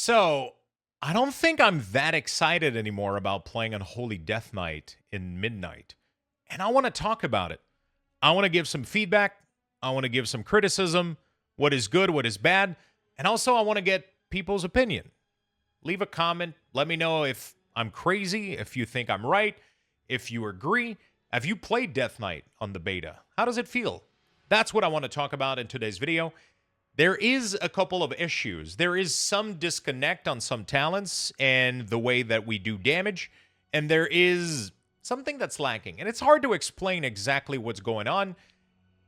So, I don't think I'm that excited anymore about playing Unholy Death Knight in Midnight. And I want to talk about it. I want to give some feedback. I want to give some criticism. What is good, what is bad. And also, I want to get people's opinion. Leave a comment. Let me know if I'm crazy, if you think I'm right, if you agree. Have you played Death Knight on the beta? How does it feel? That's what I want to talk about in today's video. There is a couple of issues. There is some disconnect on some talents and the way that we do damage, and there is something that's lacking. And it's hard to explain exactly what's going on,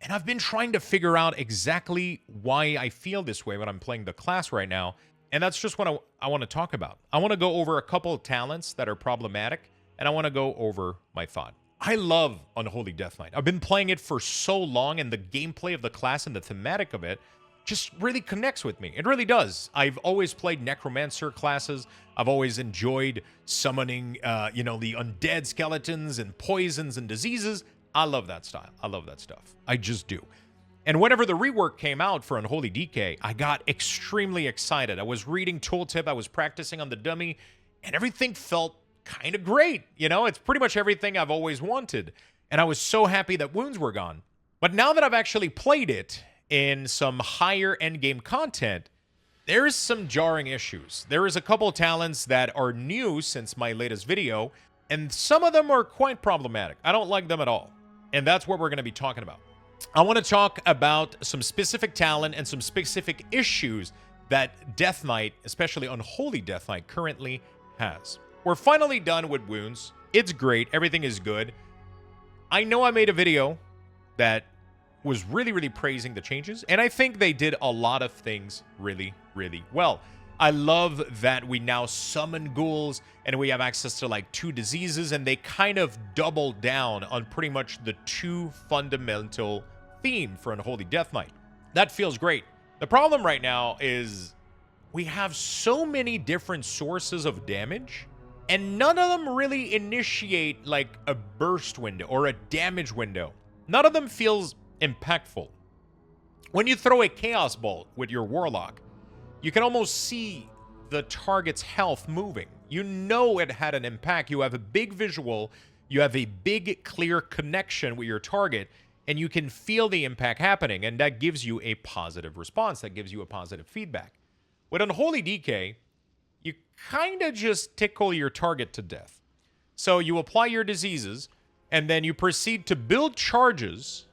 and I've been trying to figure out exactly why I feel this way when I'm playing the class right now, and that's just what I want to talk about. I want to go over a couple of talents that are problematic, and I want to go over my thought. I love Unholy Death Knight. I've been playing it for so long, and the gameplay of the class and the thematic of it just really connects with me. It really does. I've always played necromancer classes. I've always enjoyed summoning, the undead skeletons and poisons and diseases. I love that style. I love that stuff. I just do. And whenever the rework came out for Unholy DK, I got extremely excited. I was reading tooltip, I was practicing on the dummy, and everything felt kind of great. It's pretty much everything I've always wanted. And I was so happy that wounds were gone. But now that I've actually played it, in some higher endgame content, there's some jarring issues. There is a couple talents that are new since my latest video, and some of them are quite problematic. I don't like them at all. And that's what we're going to be talking about. I want to talk about some specific talent and some specific issues that Death Knight, especially Unholy Death Knight, currently has. We're finally done with wounds. It's great. Everything is good. I know I made a video that was really praising the changes, and I think they did a lot of things really well. I love that we now summon ghouls and we have access to like 2 diseases, and they kind of double down on pretty much the 2 fundamental theme for Unholy Death Knight. That feels great. The problem right now is we have so many different sources of damage, and none of them really initiate like a burst window or a damage window. None of them feels impactful. When you throw a Chaos Bolt with your Warlock, you can almost see the target's health moving. You know it had an impact. You have a big visual, you have a big clear connection with your target, and you can feel the impact happening, and that gives you a positive response. That gives you a positive feedback. With Unholy DK, you kind of just tickle your target to death. So you apply your diseases, and then you proceed to build charges,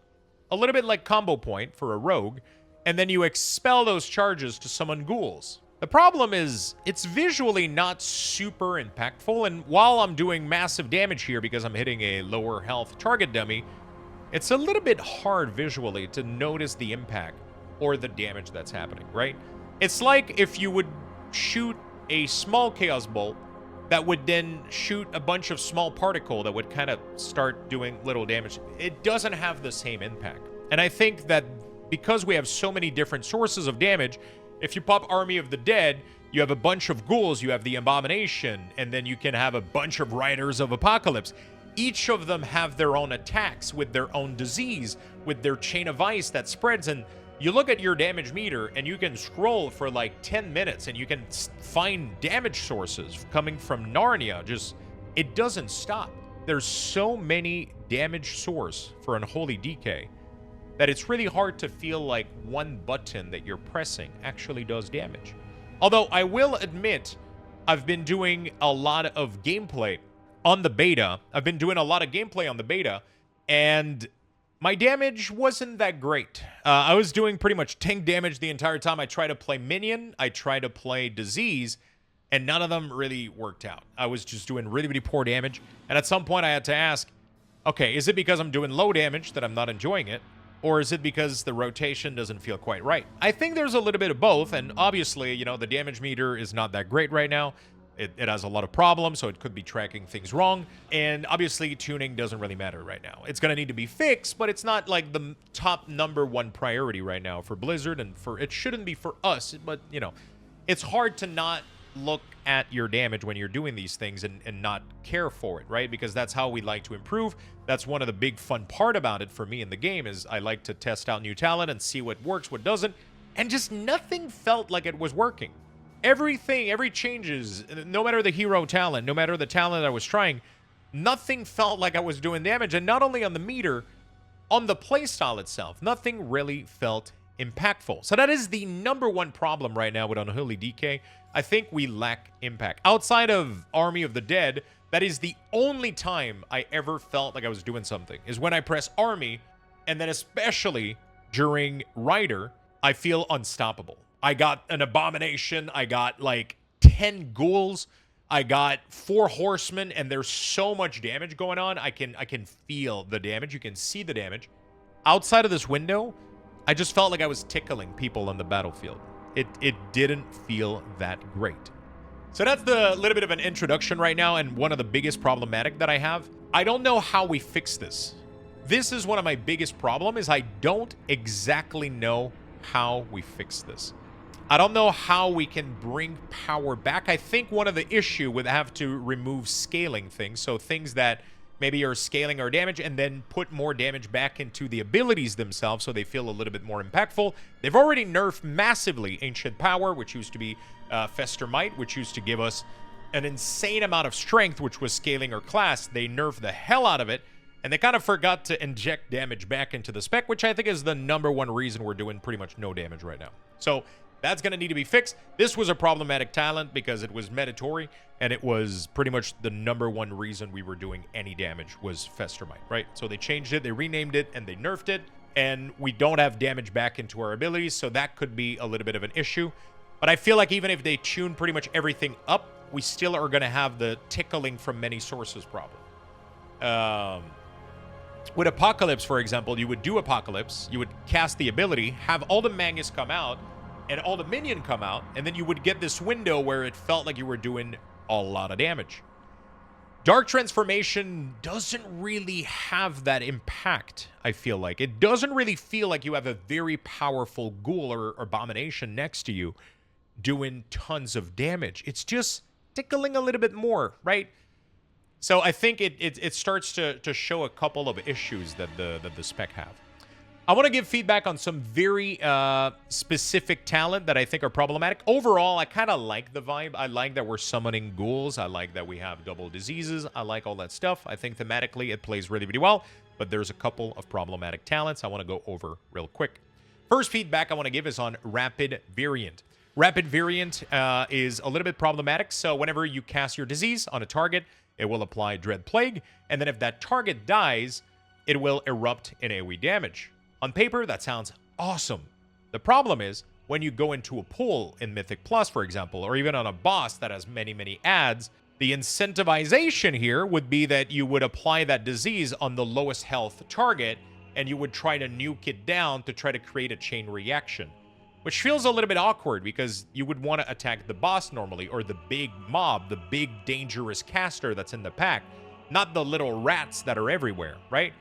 a little bit like combo point for a rogue, and then you expel those charges to summon ghouls. The problem is, it's visually not super impactful, and while I'm doing massive damage here because I'm hitting a lower health target dummy, it's a little bit hard visually to notice the impact or the damage that's happening, right? It's like if you would shoot a small Chaos Bolt that would then shoot a bunch of small particle that would kind of start doing little damage. It doesn't have the same impact. And I think that because we have so many different sources of damage, if you pop Army of the Dead, you have a bunch of ghouls, you have the Abomination, and then you can have a bunch of Riders of Apocalypse. Each of them have their own attacks with their own disease, with their chain of ice that spreads, and you look at your damage meter, and you can scroll for like 10 minutes, and you can find damage sources coming from Narnia. It doesn't stop. There's so many damage source for Unholy DK that it's really hard to feel like one button that you're pressing actually does damage. Although I will admit, I've been doing a lot of gameplay on the beta. And my damage wasn't that great. I was doing pretty much tank damage the entire time. I tried to play minion, I tried to play disease, and none of them really worked out. I was just doing really poor damage. And at some point I had to ask, okay, is it because I'm doing low damage that I'm not enjoying it? Or is it because the rotation doesn't feel quite right? I think there's a little bit of both, and obviously, the damage meter is not that great right now. It has a lot of problems, so it could be tracking things wrong. And obviously, tuning doesn't really matter right now. It's going to need to be fixed, but it's not like the top #1 priority right now for Blizzard, and it shouldn't be for us. But, it's hard to not look at your damage when you're doing these things and not care for it, right? Because that's how we like to improve. That's one of the big fun part about it for me in the game is I like to test out new talent and see what works, what doesn't. And just nothing felt like it was working. everything, every changes, no matter the hero talent, no matter the talent I was trying, nothing felt like I was doing damage. And not only on the meter, on the playstyle itself, nothing really felt impactful. So that is the #1 problem right now with Unholy DK. I think we lack impact. Outside of Army of the Dead, that is the only time I ever felt like I was doing something, is when I press Army, and then especially during Rider, I feel unstoppable. I got an Abomination, I got like 10 Ghouls, I got 4 Horsemen, and there's so much damage going on. I can feel the damage. You can see the damage. Outside of this window, I just felt like I was tickling people on the battlefield. It didn't feel that great. So that's the little bit of an introduction right now, and one of the biggest problematic that I have. I don't know how we fix this. This is one of my biggest problem, is I don't exactly know how we fix this. I don't know how we can bring power back. I think one of the issue would have to remove scaling things. So things that maybe are scaling our damage, and then put more damage back into the abilities themselves so they feel a little bit more impactful. They've already nerfed massively Ancient Power, which used to be Fester Might, which used to give us an insane amount of strength, which was scaling our class. They nerfed the hell out of it, and they kind of forgot to inject damage back into the spec, which I think is the #1 reason we're doing pretty much no damage right now. So that's going to need to be fixed. This was a problematic talent because it was mandatory, and it was pretty much the #1 reason we were doing any damage was Fester Might, right? So they changed it, they renamed it, and they nerfed it, and we don't have damage back into our abilities, so that could be a little bit of an issue. But I feel like even if they tune pretty much everything up, we still are going to have the tickling from many sources problem. With Apocalypse, for example, you would do Apocalypse, you would cast the ability, have all the Magus come out, and all the minion come out, and then you would get this window where it felt like you were doing a lot of damage. Dark Transformation doesn't really have that impact, I feel like. It doesn't really feel like you have a very powerful Ghoul or Abomination next to you doing tons of damage. It's just tickling a little bit more, right? So I think it starts to show a couple of issues that the spec have. I want to give feedback on some very specific talent that I think are problematic. Overall, I kind of like the vibe. I like that we're summoning ghouls. I like that we have double diseases. I like all that stuff. I think thematically it plays really, really well. But there's a couple of problematic talents I want to go over real quick. First feedback I want to give is on Rapid Variant. Rapid Variant is a little bit problematic. So whenever you cast your disease on a target, it will apply Dread Plague. And then if that target dies, it will erupt in AoE damage. On paper, that sounds awesome. The problem is, when you go into a pool in Mythic Plus, for example, or even on a boss that has many, many adds, the incentivization here would be that you would apply that disease on the lowest health target, and you would try to nuke it down to try to create a chain reaction. Which feels a little bit awkward, because you would want to attack the boss normally, or the big mob, the big dangerous caster that's in the pack, not the little rats that are everywhere, right?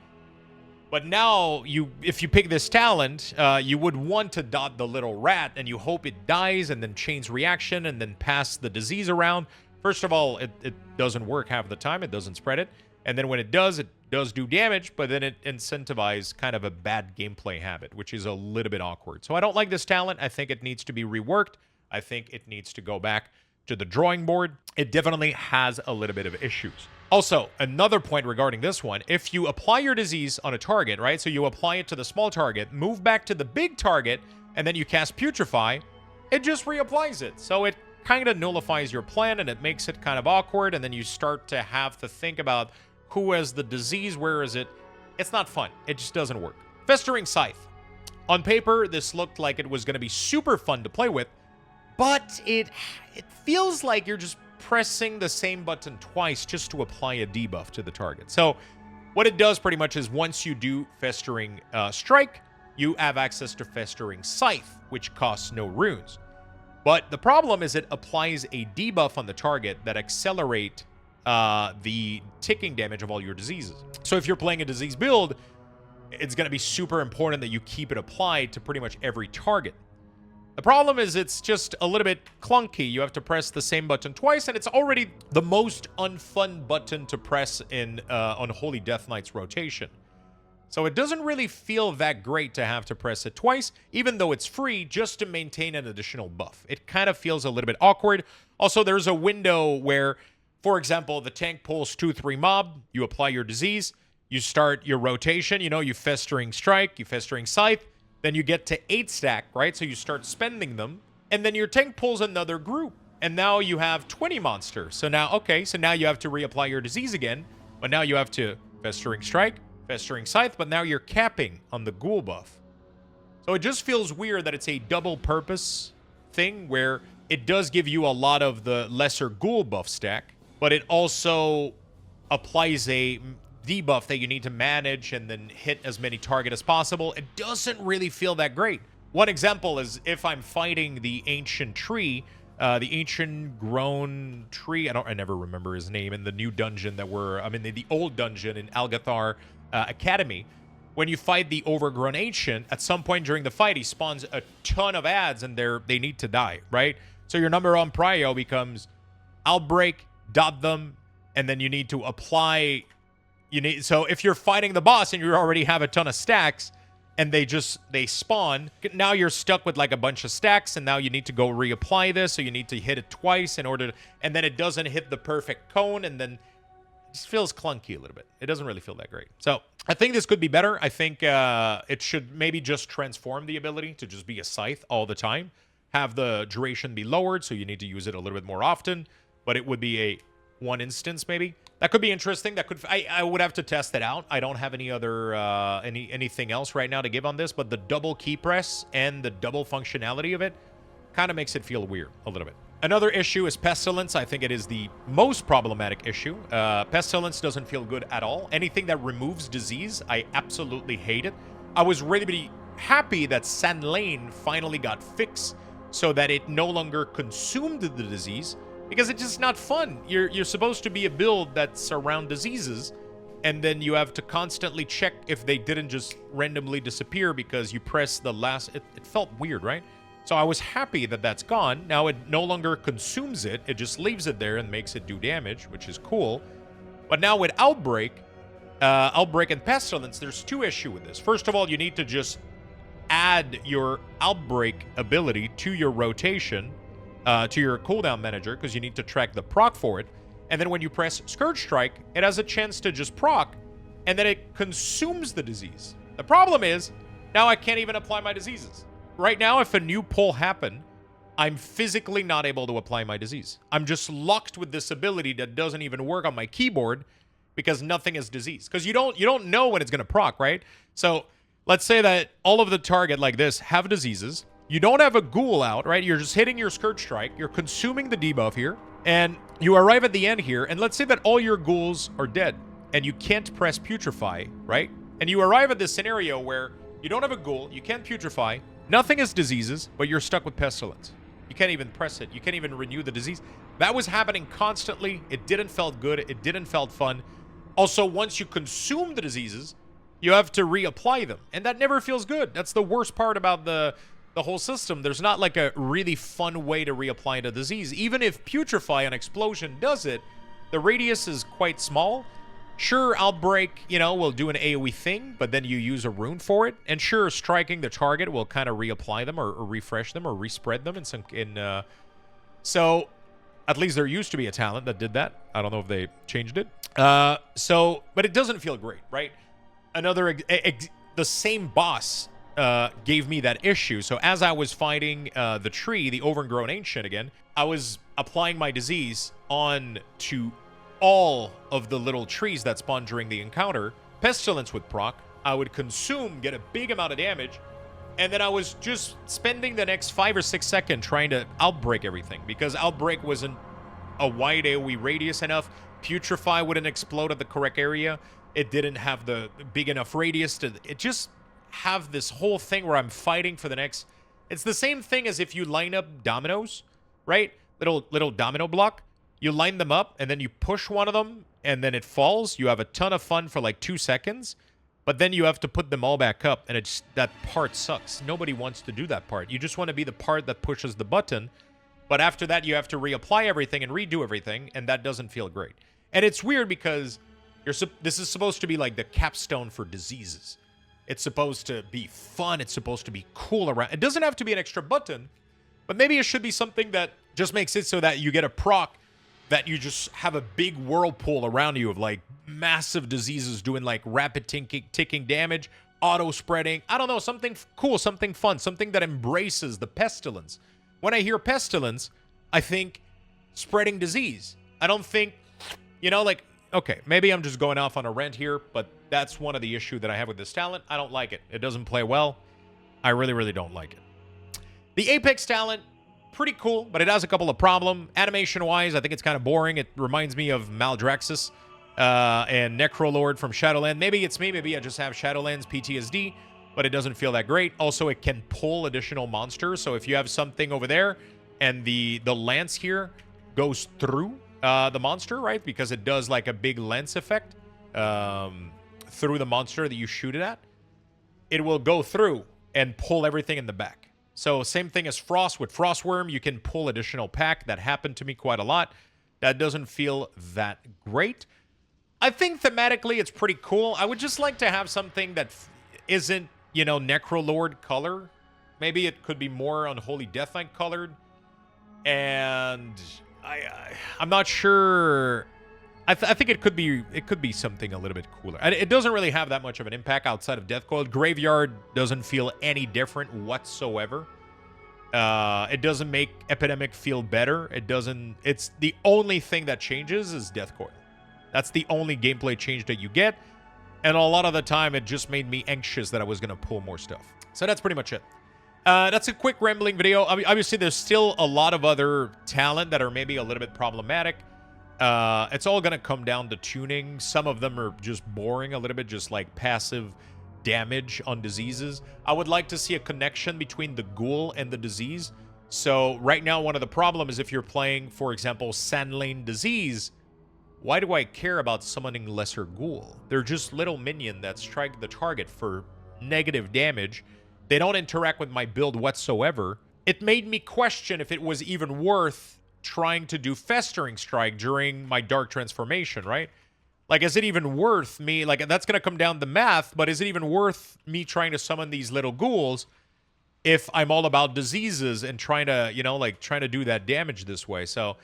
But now, if you pick this talent, you would want to dot the little rat, and you hope it dies, and then chains reaction, and then pass the disease around. First of all, it doesn't work half the time. It doesn't spread it. And then when it does do damage, but then it incentivizes kind of a bad gameplay habit, which is a little bit awkward. So I don't like this talent. I think it needs to be reworked. I think it needs to go back to the drawing board. It definitely has a little bit of issues. Also, another point regarding this one, if you apply your disease on a target, right? So you apply it to the small target, move back to the big target, and then you cast Putrefy, it just reapplies it. So it kind of nullifies your plan, and it makes it kind of awkward, and then you start to have to think about who has the disease, where is it? It's not fun. It just doesn't work. Festering Scythe. On paper, this looked like it was going to be super fun to play with, but it feels like you're just pressing the same button twice just to apply a debuff to the target. So what it does pretty much is once you do Festering Strike, you have access to Festering Scythe, which costs no runes. But the problem is it applies a debuff on the target that accelerate the ticking damage of all your diseases. So if you're playing a disease build, it's going to be super important that you keep it applied to pretty much every target. The problem is it's just a little bit clunky. You have to press the same button twice, and it's already the most unfun button to press in Unholy Death Knight's rotation. So it doesn't really feel that great to have to press it twice, even though it's free, just to maintain an additional buff. It kind of feels a little bit awkward. Also, there's a window where, for example, the tank pulls 2-3 mob, you apply your disease, you start your rotation, you know, you Festering Strike, you Festering Scythe, then you get to 8 stack, right? So you start spending them, and then your tank pulls another group, and now you have 20 monsters. So now, okay, so now you have to reapply your disease again, but now you have to Festering Strike, Festering Scythe, but now you're capping on the Ghoul buff. So it just feels weird that it's a double purpose thing where it does give you a lot of the lesser Ghoul buff stack, but it also applies a debuff that you need to manage and then hit as many targets as possible. It doesn't really feel that great. One example is if I'm fighting the ancient tree, the ancient grown tree, I never remember his name, in the new dungeon that the old dungeon in Algathar Academy. When you fight the overgrown ancient, at some point during the fight, he spawns a ton of ads and they need to die, right? So your number on prio becomes outbreak, dot them, and then you need to apply. So if you're fighting the boss and you already have a ton of stacks and they spawn, now you're stuck with like a bunch of stacks, and now you need to go reapply this, so you need to hit it twice in order to, and then it doesn't hit the perfect cone, and then it just feels clunky a little bit. It doesn't really feel that great. So I think this could be better. I think it should maybe just transform the ability to just be a scythe all the time. Have the duration be lowered, so you need to use it a little bit more often, but it would be a one instance maybe. That could be interesting. That could I would have to test it out. I don't have any other anything else right now to give on this, but the double key press and the double functionality of it kind of makes it feel weird a little bit. Another issue is Pestilence. I think it is the most problematic issue. Pestilence doesn't feel good at all. Anything that removes disease, I absolutely hate it. I was really happy that Sand Lane finally got fixed so that it no longer consumed the disease, because it's just not fun. You're supposed to be a build that's around diseases, and then you have to constantly check if they didn't just randomly disappear because you press the last... It felt weird, right? So I was happy that that's gone. Now it no longer consumes it. It just leaves it there and makes it do damage, which is cool. But now with Outbreak and Pestilence, there's two issues with this. First of all, you need to just add your Outbreak ability to your rotation, to your cooldown manager, because you need to track the proc for it. And then when you press Scourge Strike, it has a chance to just proc, and then it consumes the disease. The problem is, now I can't even apply my diseases. Right now, if a new pull happened, I'm physically not able to apply my disease. I'm just locked with this ability that doesn't even work on my keyboard because nothing is disease. Because you don't know when it's going to proc, right? So let's say that all of the target like this have diseases. You don't have a Ghoul out, right? You're just hitting your Scourge Strike. You're consuming the debuff here. And you arrive at the end here. And let's say that all your Ghouls are dead. And you can't press Putrefy, right? And you arrive at this scenario where you don't have a Ghoul. You can't Putrefy. Nothing is diseases, but you're stuck with Pestilence. You can't even press it. You can't even renew the disease. That was happening constantly. It didn't felt good. It didn't felt fun. Also, once you consume the diseases, you have to reapply them. And that never feels good. That's the worst part about the whole system. There's not like a really fun way to reapply the disease. Even if Putrefy and Explosion does it, the radius is quite small. Sure, Outbreak, will do an AoE thing, but then you use a rune for it. And sure, striking the target will kind of reapply them or refresh them or respread them so at least there used to be a talent that did that. I don't know if they changed it. But it doesn't feel great, right? The same boss gave me that issue. So as I was fighting the tree, the overgrown ancient again, I was applying my disease on to all of the little trees that spawn during the encounter. Pestilence would proc. I would consume, get a big amount of damage, and then I was just spending the next 5 or 6 seconds trying to Outbreak everything, because Outbreak wasn't a wide AoE radius enough. Putrefy wouldn't explode at the correct area. It didn't have the big enough radius to... It just have this whole thing where I'm fighting for the next... It's the same thing as if you line up dominoes, right? Little domino block. You line them up, and then you push one of them, and then it falls. You have a ton of fun for like 2 seconds, but then you have to put them all back up, and that part sucks. Nobody wants to do that part. You just want to be the part that pushes the button, but after that, you have to reapply everything and redo everything, and that doesn't feel great. And it's weird because This is supposed to be like the capstone for diseases. It's supposed to be fun. It's supposed to be cool around. It doesn't have to be an extra button, but maybe it should be something that just makes it so that you get a proc that you just have a big whirlpool around you of like massive diseases doing like rapid ticking damage, auto spreading. I don't know, something cool, something fun, something that embraces the pestilence. When I hear pestilence, I think spreading disease. I don't think, you know, like, okay, maybe I'm just going off on a rant here, but that's one of the issues that I have with this talent. I don't like it. It doesn't play well. I really, really don't like it. The Apex talent, pretty cool, but it has a couple of problems. Animation-wise, I think it's kind of boring. It reminds me of Maldraxxus and Necrolord from Shadowland. Maybe it's me. Maybe I just have Shadowlands PTSD, but it doesn't feel that great. Also, it can pull additional monsters. So if you have something over there and the lance here goes through the monster, right? Because it does like a big lens effect through the monster that you shoot it at. It will go through and pull everything in the back. So same thing as Frost. With Frostworm, you can pull additional pack. That happened to me quite a lot. That doesn't feel that great. I think thematically it's pretty cool. I would just like to have something that isn't, you know, Necrolord color. Maybe it could be more Unholy Death Knight colored. And I'm not sure. I think it could be something a little bit cooler. It doesn't really have that much of an impact outside of Death Coil. Graveyard doesn't feel any different whatsoever. It doesn't make Epidemic feel better. It doesn't. It's the only thing that changes is Death Coil. That's the only gameplay change that you get. And a lot of the time, it just made me anxious that I was going to pull more stuff. So that's pretty much it. That's a quick rambling video. Obviously, there's still a lot of other talent that are maybe a little bit problematic. It's all going to come down to tuning. Some of them are just boring a little bit, just like passive damage on diseases. I would like to see a connection between the Ghoul and the disease. So right now, one of the problems is if you're playing, for example, Sandlane Disease, why do I care about summoning Lesser Ghoul? They're just little minion that strike the target for negative damage. They don't interact with my build whatsoever. It made me question if it was even worth trying to do Festering Strike during my Dark Transformation, right? Like, is it even worth me? Like, that's going to come down to math, but is it even worth me trying to summon these little ghouls if I'm all about diseases and trying to, you know, like, trying to do that damage this way? So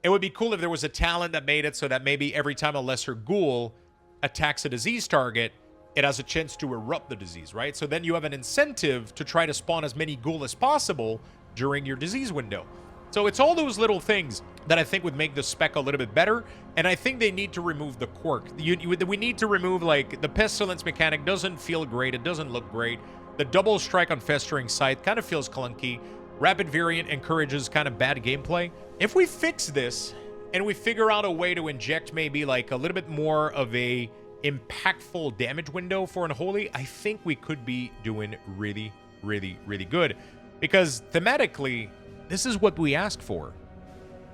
it would be cool if there was a talent that made it so that maybe every time a Lesser Ghoul attacks a disease target, it has a chance to erupt the disease, right? So then you have an incentive to try to spawn as many ghoul as possible during your disease window. So it's all those little things that I think would make the spec a little bit better, and I think they need to remove the quirk. We need to remove, like, the Pestilence mechanic doesn't feel great. It doesn't look great. The double strike on Festering Scythe kind of feels clunky. Rapid Variant encourages kind of bad gameplay. If we fix this, and we figure out a way to inject maybe, like, a little bit more of a impactful damage window for Unholy, I think we could be doing really, really, really good. Because thematically, this is what we asked for.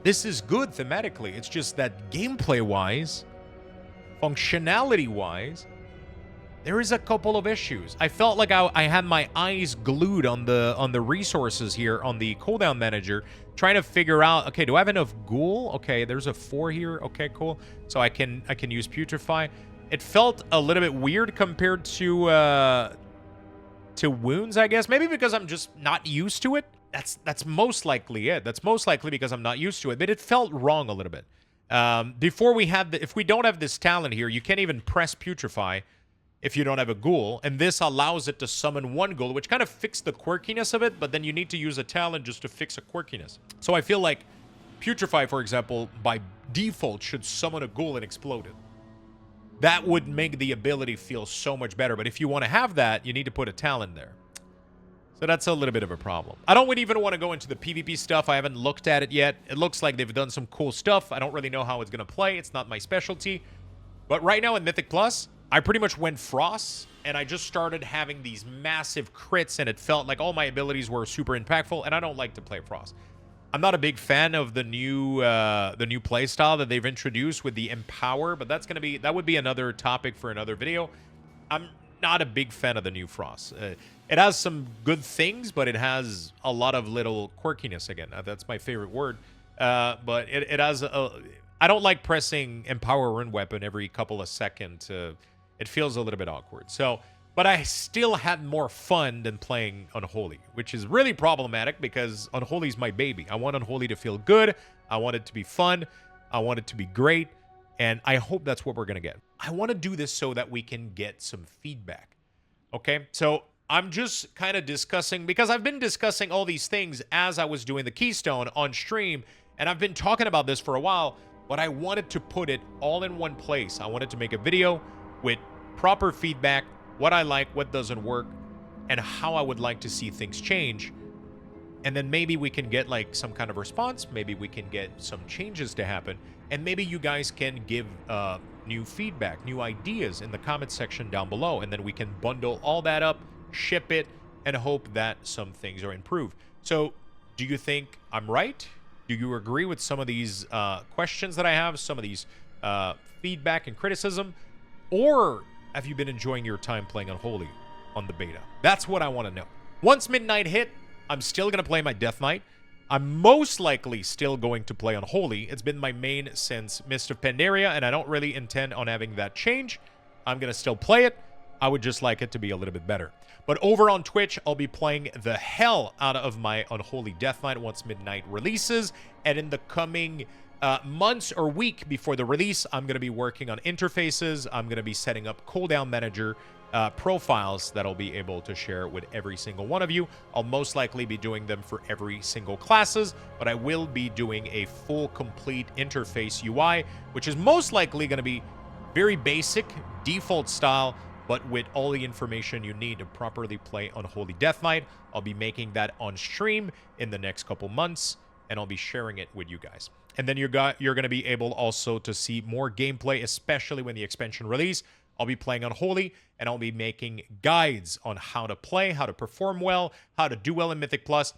This is good thematically. It's just that gameplay-wise, functionality-wise, there is a couple of issues. I felt like I had my eyes glued on the resources here on the cooldown manager, trying to figure out, okay, do I have enough Ghoul? Okay, there's a 4 here. Okay, cool. So I can use Putrefy. It felt a little bit weird compared to Wounds, I guess. Maybe because I'm just not used to it. That's most likely it. That's most likely because I'm not used to it. But it felt wrong a little bit. Before we have if we don't have this talent here, you can't even press Putrefy if you don't have a Ghoul. And this allows it to summon one Ghoul, which kind of fixed the quirkiness of it. But then you need to use a talent just to fix a quirkiness. So I feel like Putrefy, for example, by default should summon a Ghoul and explode it. That would make the ability feel so much better. But if you want to have that, you need to put a talent there. So that's a little bit of a problem. I don't even want to go into the PvP stuff. I haven't looked at it yet. It looks like they've done some cool stuff. I don't really know how it's going to play. It's not my specialty. But right now in Mythic Plus, I pretty much went Frost, and I just started having these massive crits, and it felt like all my abilities were super impactful, and I don't like to play Frost. I'm not a big fan of the new playstyle that they've introduced with the Empower, but that would be another topic for another video. I'm not a big fan of the new Frost. It has some good things, but it has a lot of little quirkiness again. That's my favorite word. But it has I don't like pressing Empower Rune Weapon every couple of seconds. It feels a little bit awkward. So, but I still had more fun than playing Unholy, which is really problematic because Unholy is my baby. I want Unholy to feel good. I want it to be fun. I want it to be great. And I hope that's what we're going to get. I want to do this so that we can get some feedback. Okay? So I'm just kind of discussing, because I've been discussing all these things as I was doing the Keystone on stream, and I've been talking about this for a while, but I wanted to put it all in one place. I wanted to make a video with proper feedback, what I like, what doesn't work, and how I would like to see things change. And then maybe we can get like some kind of response. Maybe we can get some changes to happen. And maybe you guys can give new feedback, new ideas in the comment section down below. And then we can bundle all that up, ship it, and hope that some things are improved. So do you think I'm right? Do you agree with some of these questions that I have, some of these feedback and criticism? Or have you been enjoying your time playing Unholy on the beta? That's what I want to know. Once midnight hit, I'm still going to play my Death Knight. I'm most likely still going to play Unholy. It's been my main since Mist of Pandaria, and I don't really intend on having that change. I'm going to still play it. I would just like it to be a little bit better. But over on Twitch, I'll be playing the hell out of my Unholy Death Knight once midnight releases. And in the coming months or week before the release, I'm going to be working on interfaces. I'm going to be setting up cooldown manager profiles that I'll be able to share with every single one of you. I'll most likely be doing them for every single classes, but I will be doing a full complete interface UI, which is most likely going to be very basic, default style, but with all the information you need to properly play Unholy Death Knight. I'll be making that on stream in the next couple months, and I'll be sharing it with you guys. And then you're going to be able also to see more gameplay, especially when the expansion release. I'll be playing Unholy, and I'll be making guides on how to play, how to perform well, how to do well in Mythic Plus.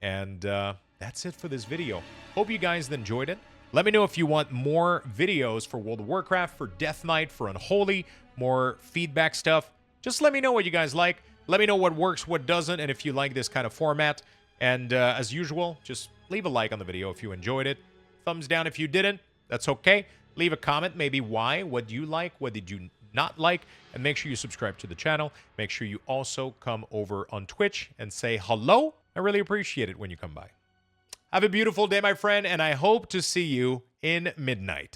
And that's it for this video. Hope you guys enjoyed it. Let me know if you want more videos for World of Warcraft, for Death Knight, for Unholy, more feedback stuff. Just let me know what you guys like. Let me know what works, what doesn't, and if you like this kind of format. And as usual, just leave a like on the video if you enjoyed it. Thumbs down if you didn't. That's okay. Leave a comment, maybe why, what do you like, what did you not like, and make sure you subscribe to the channel. Make sure you also come over on Twitch and say hello. I really appreciate it when you come by. Have a beautiful day, my friend, and I hope to see you in midnight.